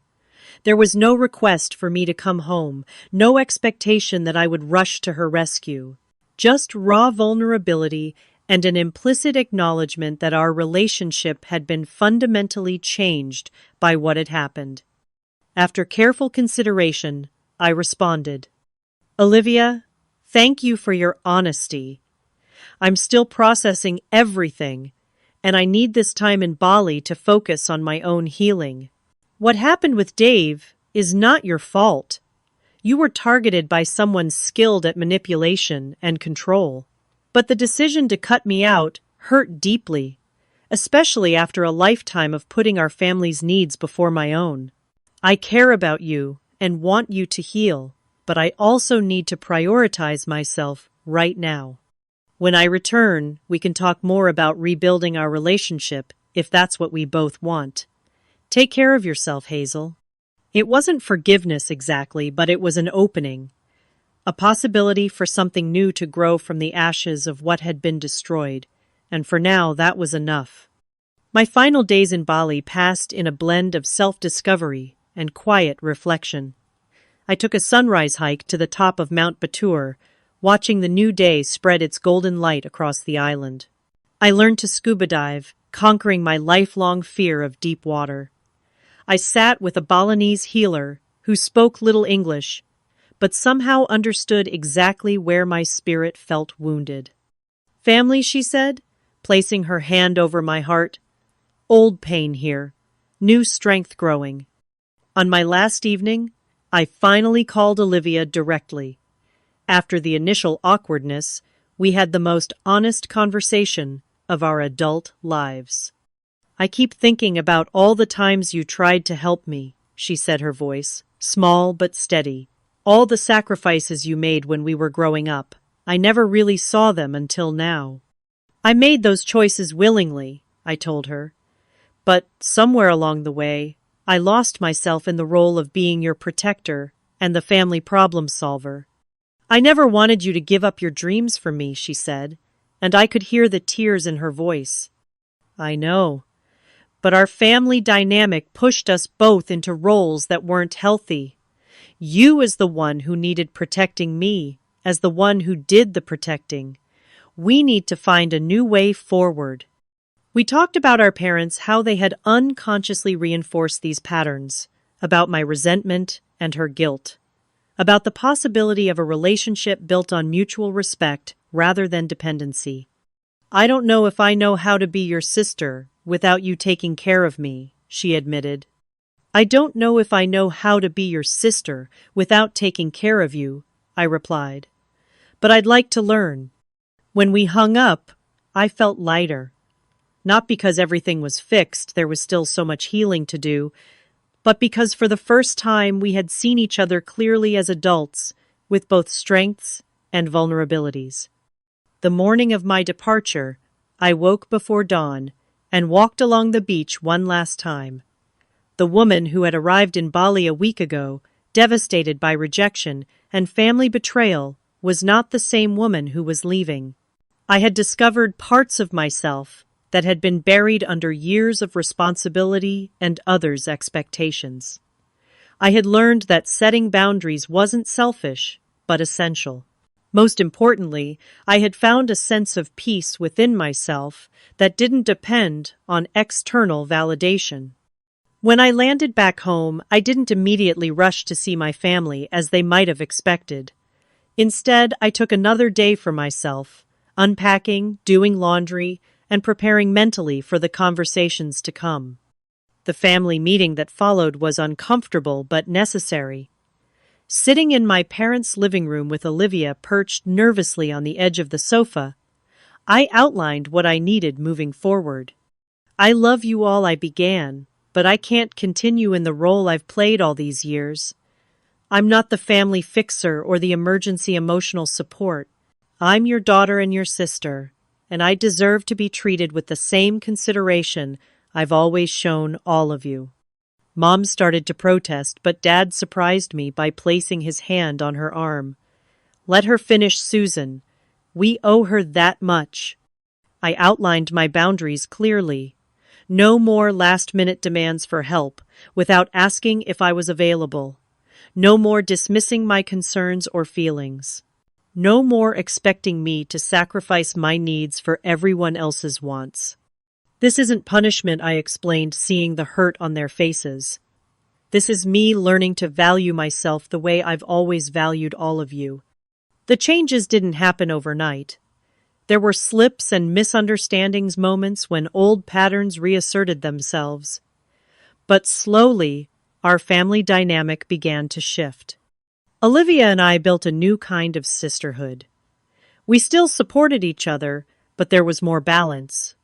There was no request for me to come home, no expectation that I would rush to her rescue. Just raw vulnerability and an implicit acknowledgement that our relationship had been fundamentally changed by what had happened. After careful consideration, I responded, "Olivia, thank you for your honesty. I'm still processing everything, and I need this time in Bali to focus on my own healing. What happened with Dave is not your fault. You were targeted by someone skilled at manipulation and control. But the decision to cut me out hurt deeply, especially after a lifetime of putting our family's needs before my own. I care about you and want you to heal, but I also need to prioritize myself right now. When I return, we can talk more about rebuilding our relationship if that's what we both want. Take care of yourself, Hazel." It wasn't forgiveness exactly, but it was an opening. A possibility for something new to grow from the ashes of what had been destroyed, and for now that was enough. My final days in Bali passed in a blend of self-discovery and quiet reflection. I took a sunrise hike to the top of Mount Batur, watching the new day spread its golden light across the island. I learned to scuba dive, conquering my lifelong fear of deep water. I sat with a Balinese healer who spoke little English, but somehow understood exactly where my spirit felt wounded. "Family," she said, placing her hand over my heart. "Old pain here, new strength growing." On my last evening, I finally called Olivia directly. After the initial awkwardness, we had the most honest conversation of our adult lives. "I keep thinking about all the times you tried to help me," she said, her voice small but steady. "All the sacrifices you made when we were growing up. I never really saw them until now." "I made those choices willingly," I told her. "But somewhere along the way, I lost myself in the role of being your protector and the family problem solver. I never wanted you to give up your dreams for me," she said, and I could hear the tears in her voice. "I know. But our family dynamic pushed us both into roles that weren't healthy. You as the one who needed protecting, me as the one who did the protecting. We need to find a new way forward." We talked about our parents, how they had unconsciously reinforced these patterns, about my resentment and her guilt, about the possibility of a relationship built on mutual respect rather than dependency. "I don't know if I know how to be your sister without you taking care of me," she admitted. "I don't know if I know how to be your sister without taking care of you," I replied. "But I'd like to learn." When we hung up, I felt lighter. Not because everything was fixed, there was still so much healing to do, but because for the first time we had seen each other clearly as adults, with both strengths and vulnerabilities. The morning of my departure, I woke before dawn and walked along the beach one last time. The woman who had arrived in Bali a week ago, devastated by rejection and family betrayal, was not the same woman who was leaving. I had discovered parts of myself that had been buried under years of responsibility and others' expectations. I had learned that setting boundaries wasn't selfish, but essential. Most importantly, I had found a sense of peace within myself that didn't depend on external validation. When I landed back home, I didn't immediately rush to see my family as they might have expected. Instead, I took another day for myself, unpacking, doing laundry, and preparing mentally for the conversations to come. The family meeting that followed was uncomfortable but necessary. Sitting in my parents' living room with Olivia perched nervously on the edge of the sofa, I outlined what I needed moving forward. "I love you all," I began, "but I can't continue in the role I've played all these years. I'm not the family fixer or the emergency emotional support. I'm your daughter and your sister, and I deserve to be treated with the same consideration I've always shown all of you." Mom started to protest, but Dad surprised me by placing his hand on her arm. "Let her finish, Susan. We owe her that much." I outlined my boundaries clearly. No more last-minute demands for help without asking if I was available. No more dismissing my concerns or feelings. No more expecting me to sacrifice my needs for everyone else's wants. "This isn't punishment," I explained, seeing the hurt on their faces. "This is me learning to value myself the way I've always valued all of you." The changes didn't happen overnight. There were slips and misunderstandings, moments when old patterns reasserted themselves. But slowly, our family dynamic began to shift. Olivia and I built a new kind of sisterhood. We still supported each other, but there was more balance.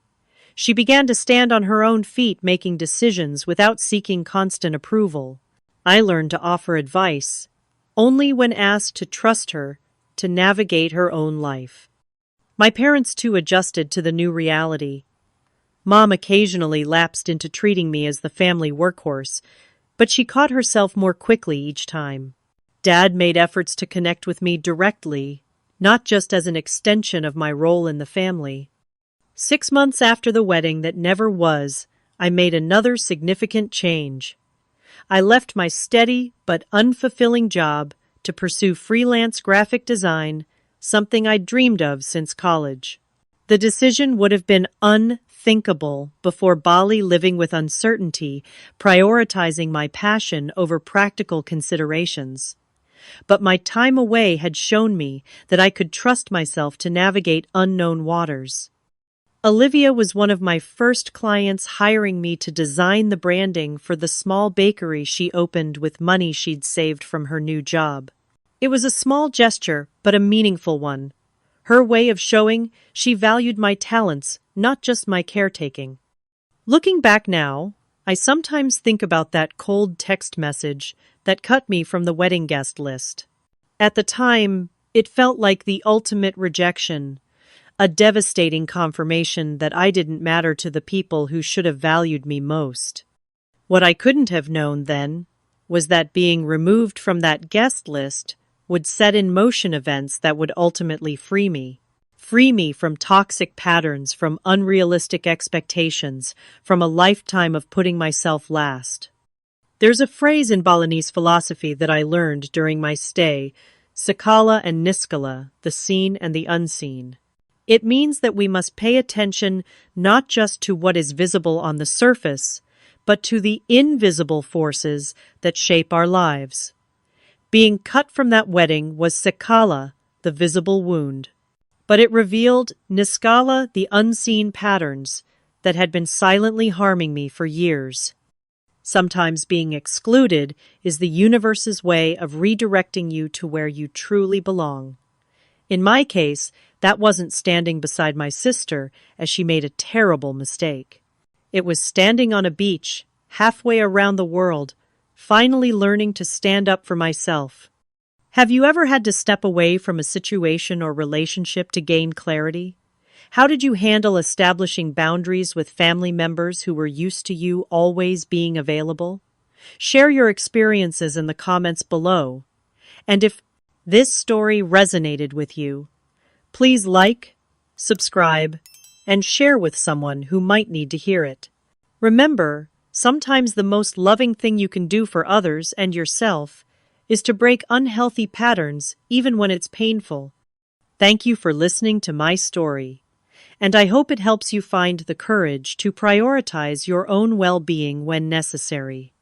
She began to stand on her own feet, making decisions without seeking constant approval. I learned to offer advice, only when asked, to trust her to navigate her own life. My parents too adjusted to the new reality. Mom occasionally lapsed into treating me as the family workhorse, but she caught herself more quickly each time. Dad made efforts to connect with me directly, not just as an extension of my role in the family. 6 months after the wedding that never was, I made another significant change. I left my steady but unfulfilling job to pursue freelance graphic design, something I'd dreamed of since college. The decision would have been unthinkable before Bali, living with uncertainty, prioritizing my passion over practical considerations. But my time away had shown me that I could trust myself to navigate unknown waters. Olivia was one of my first clients, hiring me to design the branding for the small bakery she opened with money she'd saved from her new job. It was a small gesture, but a meaningful one. Her way of showing she valued my talents, not just my caretaking. Looking back now, I sometimes think about that cold text message that cut me from the wedding guest list. At the time, it felt like the ultimate rejection, a devastating confirmation that I didn't matter to the people who should have valued me most. What I couldn't have known then was that being removed from that guest list would set in motion events that would ultimately free me. Free me from toxic patterns, from unrealistic expectations, from a lifetime of putting myself last. There's a phrase in Balinese philosophy that I learned during my stay, Sakala and Niskala, the seen and the unseen. It means that we must pay attention not just to what is visible on the surface, but to the invisible forces that shape our lives. Being cut from that wedding was Sakala, the visible wound. But it revealed Niskala, the unseen patterns that had been silently harming me for years. Sometimes being excluded is the universe's way of redirecting you to where you truly belong. In my case, that wasn't standing beside my sister as she made a terrible mistake. It was standing on a beach, halfway around the world, finally learning to stand up for myself. Have you ever had to step away from a situation or relationship to gain clarity? How did you handle establishing boundaries with family members who were used to you always being available? Share your experiences in the comments below. And if this story resonated with you, please like, subscribe, and share with someone who might need to hear it. Remember, sometimes the most loving thing you can do for others and yourself is to break unhealthy patterns even when it's painful. Thank you for listening to my story. and I hope it helps you find the courage to prioritize your own well-being when necessary.